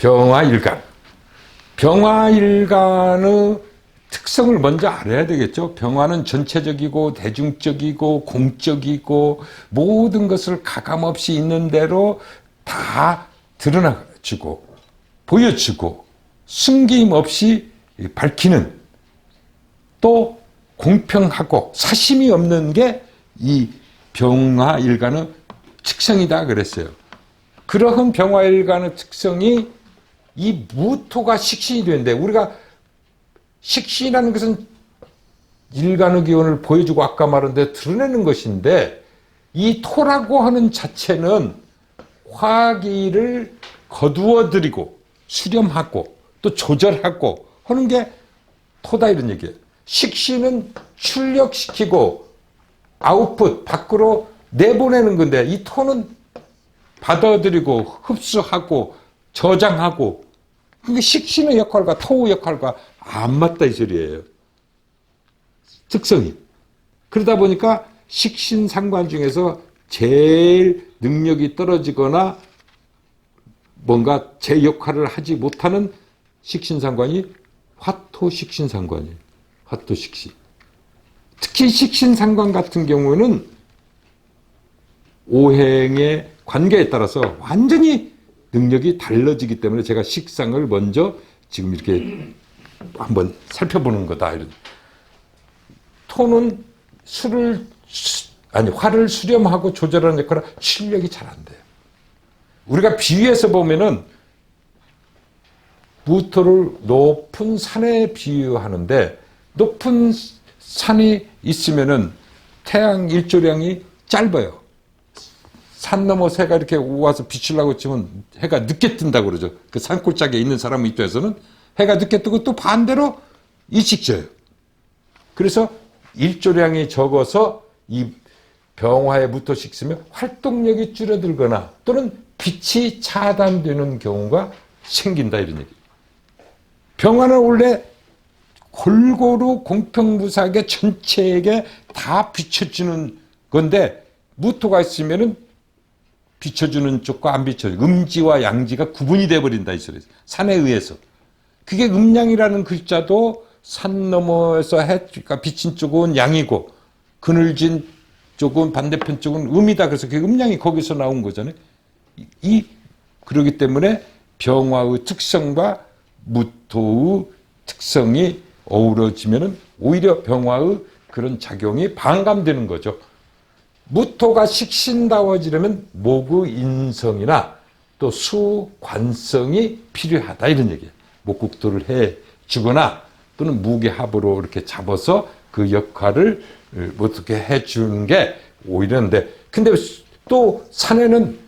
병화일간. 병화일간의 특성을 먼저 알아야 되겠죠. 병화는 전체적이고 대중적이고 공적이고 모든 것을 가감없이 있는 대로 다 드러나주고 보여주고 숨김없이 밝히는, 또 공평하고 사심이 없는 게 이 병화일간의 특성이다 그랬어요. 그러한 병화일간의 특성이 이 무토가 식신이 되는데, 우리가 식신이라는 것은 일간의 기운을 보여주고 아까 말한 대로 드러내는 것인데, 이 토라고 하는 자체는 화기를 거두어들이고 수렴하고 또 조절하고 하는 게 토다 이런 얘기예요. 식신은 출력시키고 아웃풋 밖으로 내보내는 건데, 이 토는 받아들이고 흡수하고 저장하고, 그게 식신의 역할과 토의 역할과 안 맞다 이 소리예요. 특성이. 그러다 보니까 식신상관 중에서 제일 능력이 떨어지거나 뭔가 제 역할을 하지 못하는 식신상관이 화토식신상관이에요. 화토식신. 특히 식신상관 같은 경우는 오행의 관계에 따라서 완전히 능력이 달라지기 때문에 제가 식상을 먼저 지금 이렇게 한번 살펴보는 거다. 이런. 토는 화를 수렴하고 조절하는 역할은 출력이 잘 안 돼요. 우리가 비유해서 보면은 무토를 높은 산에 비유하는데, 높은 산이 있으면은 태양 일조량이 짧아요. 산 넘어 새가 이렇게 와서 비추려고 치면 해가 늦게 뜬다고 그러죠. 그 산골짜기에 있는 사람 입장에서는 해가 늦게 뜨고, 또 반대로 일찍 져요. 그래서 일조량이 적어서 이 병화에 무토식 쓰면 활동력이 줄어들거나 또는 빛이 차단되는 경우가 생긴다 이런 얘기. 병화는 원래 골고루 공평무사하게 전체에게 다 비춰주는 건데, 무토가 있으면은 비춰주는 쪽과 안 비춰주는, 음지와 양지가 구분이 돼버린다 이 소리죠. 산에 의해서. 그게 음양이라는 글자도 산 너머에서 해가 비친 쪽은 양이고 그늘진 쪽은 반대편 쪽은 음이다. 그래서 그 음양이 거기서 나온 거잖아요. 그러기 때문에 병화의 특성과 무토의 특성이 어우러지면은 오히려 병화의 그런 작용이 반감되는 거죠. 무토가 식신다워지려면 목의 인성이나 또 수관성이 필요하다 이런 얘기예요. 목국토를 해 주거나 또는 무게합으로 이렇게 잡아서 그 역할을 어떻게 해 주는 게 오히려인데, 근데 또 산에는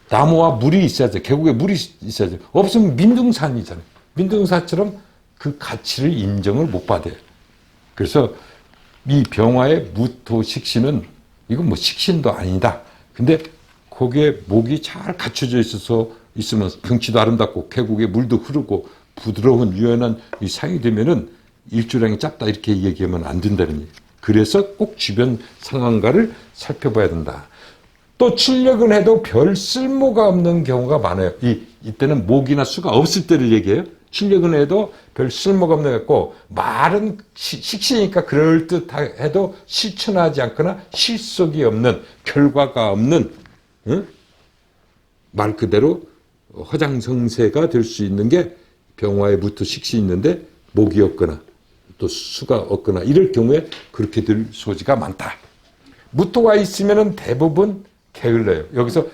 나무와 물이 있어야죠. 계곡에 물이 있어야죠. 없으면 민둥산이잖아요. 민둥산처럼 그 가치를 인정을 못 받아요. 그래서 이 병화의 무토 식신은 이건 뭐 식신도 아니다. 근데 거기에 목이 잘 갖춰져 있으면 경치도 아름답고 계곡에 물도 흐르고 부드러운 유연한 이 상이 되면은 일조량이 짧다 이렇게 얘기하면 안 된다는 얘기예요. 그래서 꼭 주변 상황가를 살펴봐야 된다. 또 출력은 해도 별 쓸모가 없는 경우가 많아요. 이때는 목이나 수가 없을 때를 얘기해요. 출력은 해도 별 쓸모가 없는 것 같고, 말은 식신이니까 그럴듯해도 실천하지 않거나 실속이 없는, 결과가 없는, 말 그대로 허장성세가 될 수 있는 게 병화에 무토 식신이 있는데 목이 없거나 또 수가 없거나 이럴 경우에 그렇게 될 소지가 많다. 무토가 있으면 대부분 게을러요. 여기서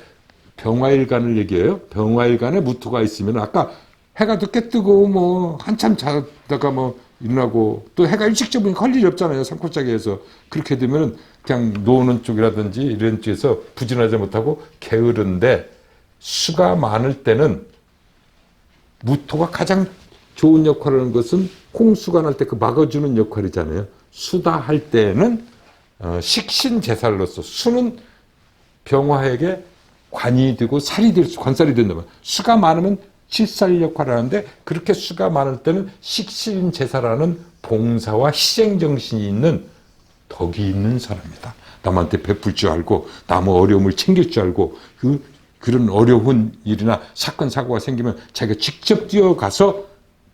병화일간을 얘기해요. 병화일간에 무토가 있으면 아까 해가 늦게 뜨고 뭐 한참 자다가 뭐 일어나고 또 해가 일찍 져보니까 할 일이 없잖아요. 산골짜기에서. 그렇게 되면 그냥 노는 쪽이라든지 이런 쪽에서 부진하지 못하고 게으른데, 수가 많을 때는 무토가 가장 좋은 역할을 하는 것은 홍수가 날 때 그 막아주는 역할이잖아요. 수다 할 때는 식신제살로서, 수는 병화에게 관이 되고 살이 될 수, 관살이 된다면, 수가 많으면 칠살 역할을 하는데, 그렇게 수가 많을 때는 식신제사라는 봉사와 희생정신이 있는 덕이 있는 사람이다. 남한테 베풀 줄 알고, 남의 어려움을 챙길 줄 알고, 그 그런 어려운 일이나 사건 사고가 생기면 자기가 직접 뛰어가서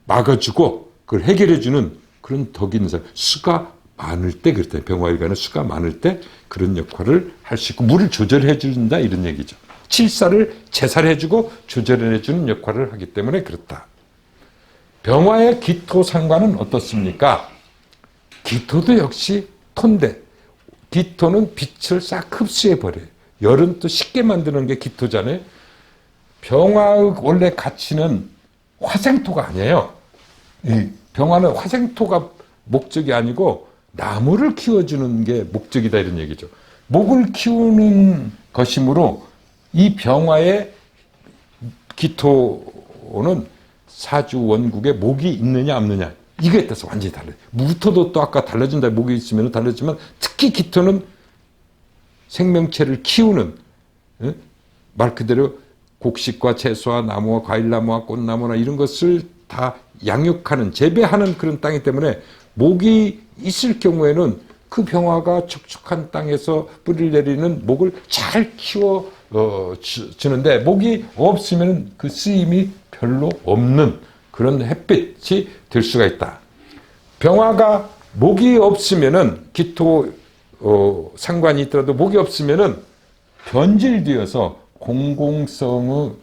막아주고 그걸 해결해주는 그런 덕이 있는 사람. 수가 많을 때 그랬다. 병화일간은 수가 많을 때 그런 역할을 할 수 있고 물을 조절해 준다 이런 얘기죠. 칠사를 제살해주고 조절해주는 역할을 하기 때문에 그렇다. 병화의 기토 상관은 어떻습니까? 기토도 역시 토인데 기토는 빛을 싹 흡수해버려요. 열은 또 쉽게 만드는 게 기토잖아요. 병화의 원래 가치는 화생토가 아니에요. 병화는 화생토가 목적이 아니고 나무를 키워주는 게 목적이다 이런 얘기죠. 목을 키우는 것이므로 이 병화의 기토는 사주 원국에 목이 있느냐 없느냐 이거에 따라서 완전히 달라요. 무토도 또 아까 달라진다. 목이 있으면 달라지만 특히 기토는 생명체를 키우는 말 그대로 곡식과 채소와 나무와 과일나무와 꽃나무나 이런 것을 다 양육하는 재배하는 그런 땅이기 때문에 목이 있을 경우에는 그 병화가 촉촉한 땅에서 뿌리를 내리는 목을 잘 키워 주는데 목이 없으면 그 쓰임이 별로 없는 그런 햇빛이 될 수가 있다. 병화가 목이 없으면은 기토 상관이 있더라도 목이 없으면은 변질되어서 공공성을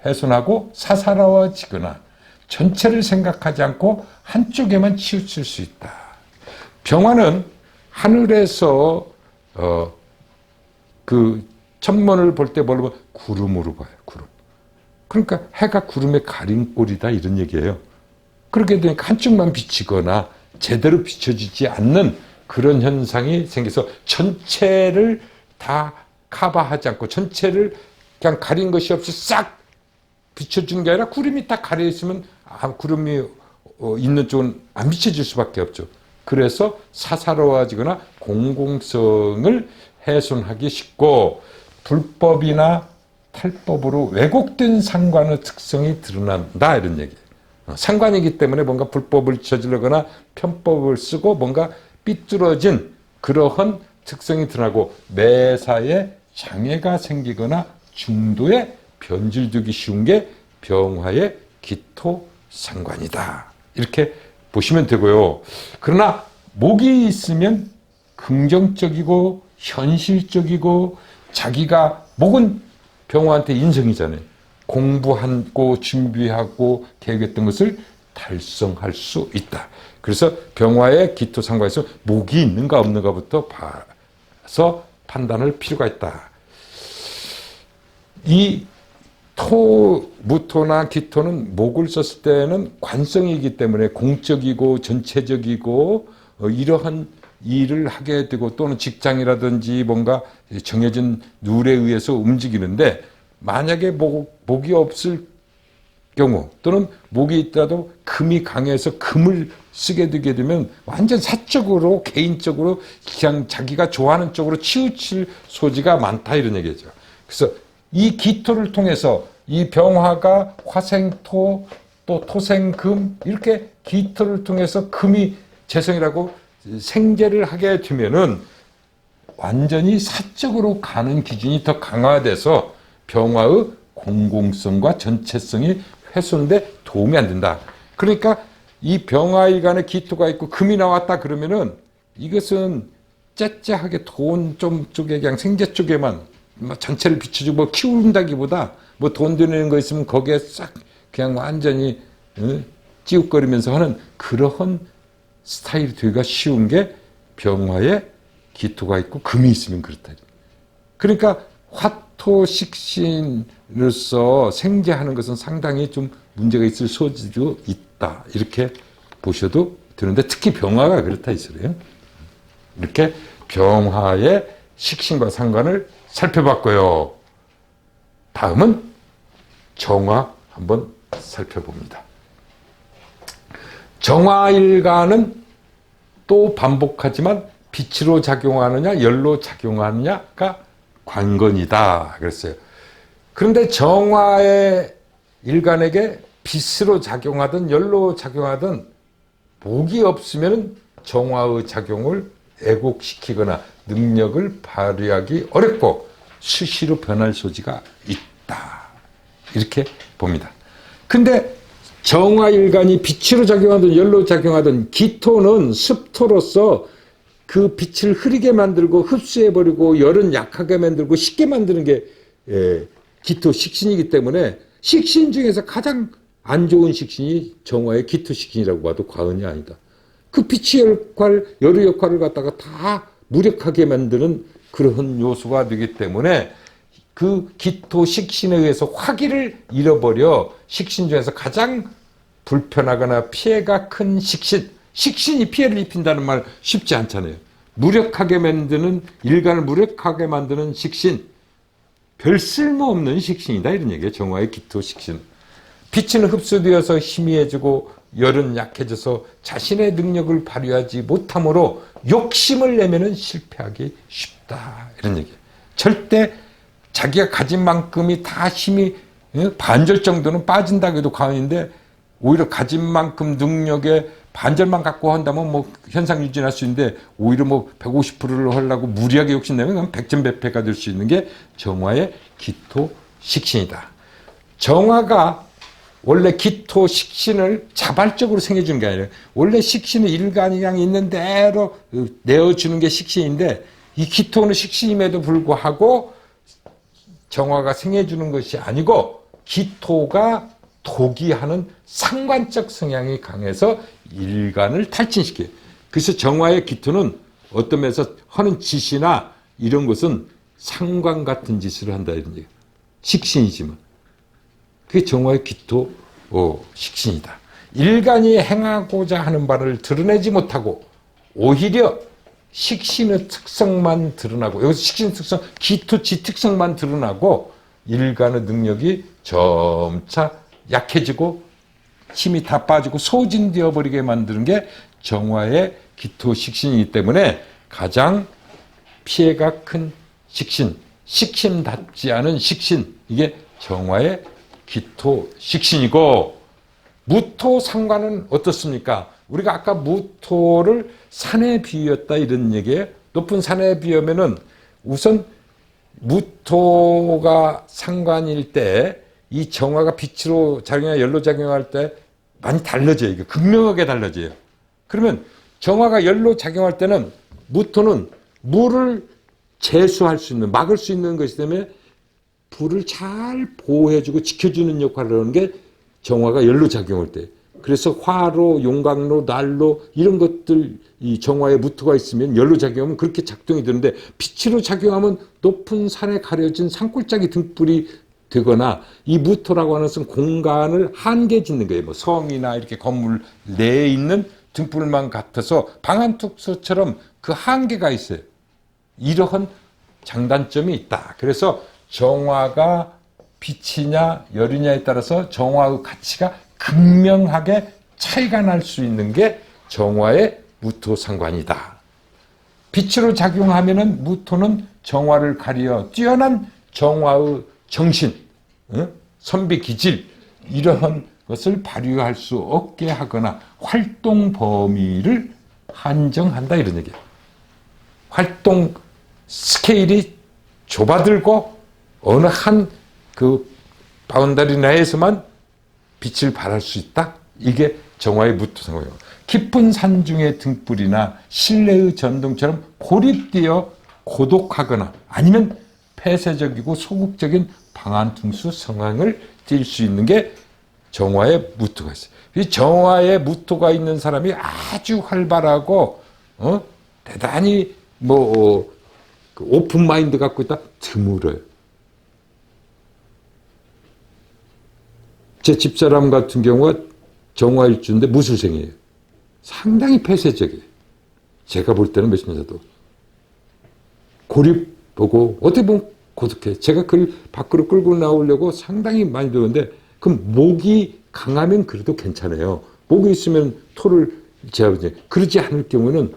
훼손하고 사사로워지거나 전체를 생각하지 않고 한쪽에만 치우칠 수 있다. 병화는 하늘에서 그 천문을 볼 때 뭘로 봐? 구름으로 봐요. 구름. 그러니까 해가 구름에 가린 꼴이다 이런 얘기예요. 그렇게 되니까 한쪽만 비치거나 제대로 비춰지지 않는 그런 현상이 생겨서 전체를 다 커버하지 않고 전체를 그냥 가린 것이 없이 싹 비춰주는 게 아니라 구름이 딱 가려 있으면 구름이 있는 쪽은 안 비춰질 수밖에 없죠. 그래서 사사로워지거나 공공성을 훼손하기 쉽고 불법이나 탈법으로 왜곡된 상관의 특성이 드러난다 이런 얘기예요. 상관이기 때문에 뭔가 불법을 저지르거나 편법을 쓰고 뭔가 삐뚤어진 그러한 특성이 드러나고 매사에 장애가 생기거나 중도에 변질되기 쉬운 게 병화의 기토 상관이다. 이렇게 보시면 되고요. 그러나 목이 있으면 긍정적이고 현실적이고 자기가 목은 병화한테 인성이잖아요. 공부하고 준비하고 계획했던 것을 달성할 수 있다. 그래서 병화의 기토 상관에서 목이 있는가 없는가부터 봐서 판단할 필요가 있다. 이 무토나 기토는 목을 썼을 때는 관성이기 때문에 공적이고 전체적이고 이러한 일을 하게 되고 또는 직장이라든지 뭔가 정해진 룰에 의해서 움직이는데 만약에 목이 없을 경우 또는 목이 있더라도 금이 강해서 금을 쓰게 되게 되면 완전 사적으로 개인적으로 그냥 자기가 좋아하는 쪽으로 치우칠 소지가 많다 이런 얘기죠. 그래서 이 기토를 통해서 이 병화가 화생토 또 토생금 이렇게 기토를 통해서 금이 재성이라고 생재를 하게 되면은 완전히 사적으로 가는 기준이 더 강화돼서 병화의 공공성과 전체성이 훼손돼 도움이 안 된다. 그러니까 이 병화일간에 기토가 있고 금이 나왔다 그러면은 이것은 째째하게 돈 좀 쪽에 그냥 생재 쪽에만 전체를 비춰주고 뭐 키운다기보다 뭐 돈 드는 거 있으면 거기에 싹 그냥 완전히 찌욱거리면서 하는 그러한 스타일이 되기가 쉬운 게 병화에 기토가 있고 금이 있으면 그렇다. 그러니까 화토식신으로서 생재하는 것은 상당히 좀 문제가 있을 소지도 있다. 이렇게 보셔도 되는데 특히 병화가 그렇다 이 소리예요. 이렇게 병화의 식신과 상관을 살펴봤고요. 다음은 정화 한번 살펴봅니다. 정화일간은 또 반복하지만 빛으로 작용하느냐 열로 작용하느냐가 관건이다 그랬어요. 그런데 정화의 일간에게 빛으로 작용하든 열로 작용하든 목이 없으면 정화의 작용을 애곡시키거나 능력을 발휘하기 어렵고 수시로 변할 소지가 있다. 이렇게 봅니다. 근데 정화일간이 빛으로 작용하든 열로 작용하든 기토는 습토로서 그 빛을 흐리게 만들고 흡수해버리고 열은 약하게 만들고 쉽게 만드는 게 기토 식신이기 때문에 식신 중에서 가장 안 좋은 식신이 정화의 기토 식신이라고 봐도 과언이 아니다. 그 빛의 역할, 열의 역할을 갖다가 다 무력하게 만드는 그런 요소가 되기 때문에 그 기토 식신에 의해서 화기를 잃어버려 식신 중에서 가장 불편하거나 피해가 큰 식신, 식신이 피해를 입힌다는 말 쉽지 않잖아요. 무력하게 만드는, 일간을 무력하게 만드는 식신, 별 쓸모없는 식신이다 이런 얘기예요. 정화의 기토 식신. 빛은 흡수되어서 희미해지고 열은 약해져서 자신의 능력을 발휘하지 못함으로 욕심을 내면은 실패하기 쉽다 이런 얘기예요. 절대 자기가 가진 만큼이 다 힘이 반절 정도는 빠진다고 해도 과언인데 오히려 가진 만큼 능력의 반절만 갖고 한다면 뭐 현상 유지할 수 있는데 오히려 뭐 150%를 하려고 무리하게 욕심내면 백전백패가 될 수 있는 게 정화의 기토 식신이다. 정화가 원래 기토 식신을 자발적으로 생겨주는 게 아니라 원래 식신은 일간이 그냥 있는 대로 내어주는 게 식신인데 이 기토는 식신임에도 불구하고 정화가 생겨주는 것이 아니고 기토가 독이하는 상관적 성향이 강해서 일간을 탈진시켜요. 그래서 정화의 기토는 어떤 면에서 하는 짓이나 이런 것은 상관 같은 짓을 한다 이런 얘기예요. 식신이지만 그게 정화의 기토 식신이다. 일간이 행하고자 하는 바를 드러내지 못하고 오히려 식신의 특성만 드러나고 여기서 식신 특성, 기토지 특성만 드러나고 일간의 능력이 점차 약해지고 힘이 다 빠지고 소진되어 버리게 만드는 게 정화의 기토 식신이기 때문에 가장 피해가 큰 식신, 식신답지 않은 식신, 이게 정화의 기토 식신이고 무토 상관은 어떻습니까? 우리가 아까 무토를 산에 비유했다 이런 얘기예요. 높은 산에 비유하면은 우선 무토가 상관일 때 이 정화가 빛으로 작용하거나 열로 작용할 때 많이 달라져요. 이게 극명하게 달라져요. 그러면 정화가 열로 작용할 때는 무토는 물을 제수할 수 있는, 막을 수 있는 것이기 때문에 불을 잘 보호해주고 지켜주는 역할을 하는 게 정화가 열로 작용할 때. 그래서 화로, 용광로, 난로 이런 것들 이 정화에 무토가 있으면 열로 작용하면 그렇게 작동이 되는데 빛으로 작용하면 높은 산에 가려진 산골짜기 등불이 되거나 이 무토라고 하는 것은 공간을 한계 짓는 거예요. 뭐 성이나 이렇게 건물 내에 있는 등불만 같아서 방한tuk소처럼 그 한계가 있어요. 이러한 장단점이 있다. 그래서 정화가 빛이냐 열이냐에 따라서 정화의 가치가 극명하게 차이가 날 수 있는 게 정화의 무토 상관이다. 빛으로 작용하면은 무토는 정화를 가리어 뛰어난 정화의 정신, 선비 기질 이러한 것을 발휘할 수 없게 하거나 활동 범위를 한정한다 이런 얘기예요. 활동 스케일이 좁아들고 어느 한 그 바운더리 내에서만 빛을 발할 수 있다. 이게 정화의 무토 상황이에요. 깊은 산중의 등불이나 실내의 전등처럼 고립되어 고독하거나 아니면 폐쇄적이고 소극적인 방한퉁수 상황을 띌 수 있는 게 정화의 무토가 있어요. 이 정화의 무토가 있는 사람이 아주 활발하고 대단히 그 오픈 마인드 갖고 있다 드물어요. 제 집사람 같은 경우가 정화일주인데 무술생이에요. 상당히 폐쇄적이에요. 제가 볼 때는 몇십 년 전도 고립보고 어떻게 보면 고독해. 제가 그걸 밖으로 끌고 나오려고 상당히 많이 배우는데 그럼 목이 강하면 그래도 괜찮아요. 목이 있으면 토를 제압하지. 그러지 않을 경우는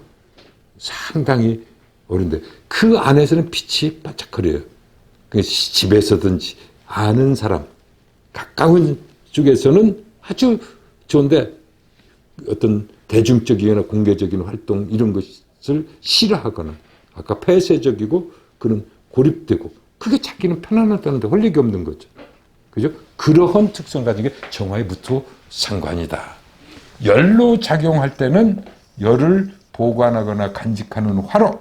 상당히 어려운데 그 안에서는 빛이 반짝거려요. 집에서든지 아는 사람, 가까운 쪽에서는 아주 좋은데 어떤 대중적이거나 공개적인 활동 이런 것을 싫어하거나 아까 폐쇄적이고 그런 고립되고 그게 자기는 편안하다는데 할 얘기 없는 거죠. 그죠? 그러한 특성 가진 게 정화의 무토 상관이다. 열로 작용할 때는 열을 보관하거나 간직하는 화로,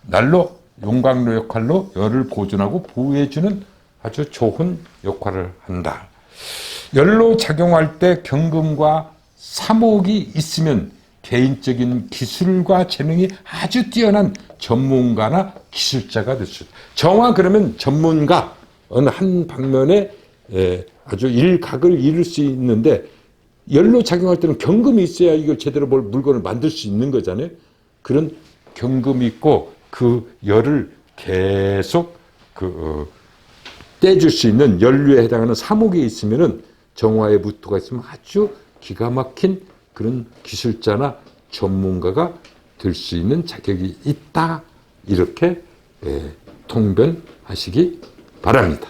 날로 용광로 역할로 열을 보존하고 보호해주는 아주 좋은 역할을 한다. 열로 작용할 때 경금과 사목이 있으면 개인적인 기술과 재능이 아주 뛰어난 전문가나 기술자가 될 수 있다. 정화 그러면 전문가, 어느 한 방면에 아주 일각을 이룰 수 있는데, 열로 작용할 때는 경금이 있어야 이걸 제대로 물건을 만들 수 있는 거잖아요. 그런 경금이 있고 그 열을 계속 떼줄 수 있는 연료에 해당하는 사목이 있으면은 정화의 무토가 있으면 아주 기가 막힌 그런 기술자나 전문가가 될 수 있는 자격이 있다. 이렇게 통변하시기 바랍니다.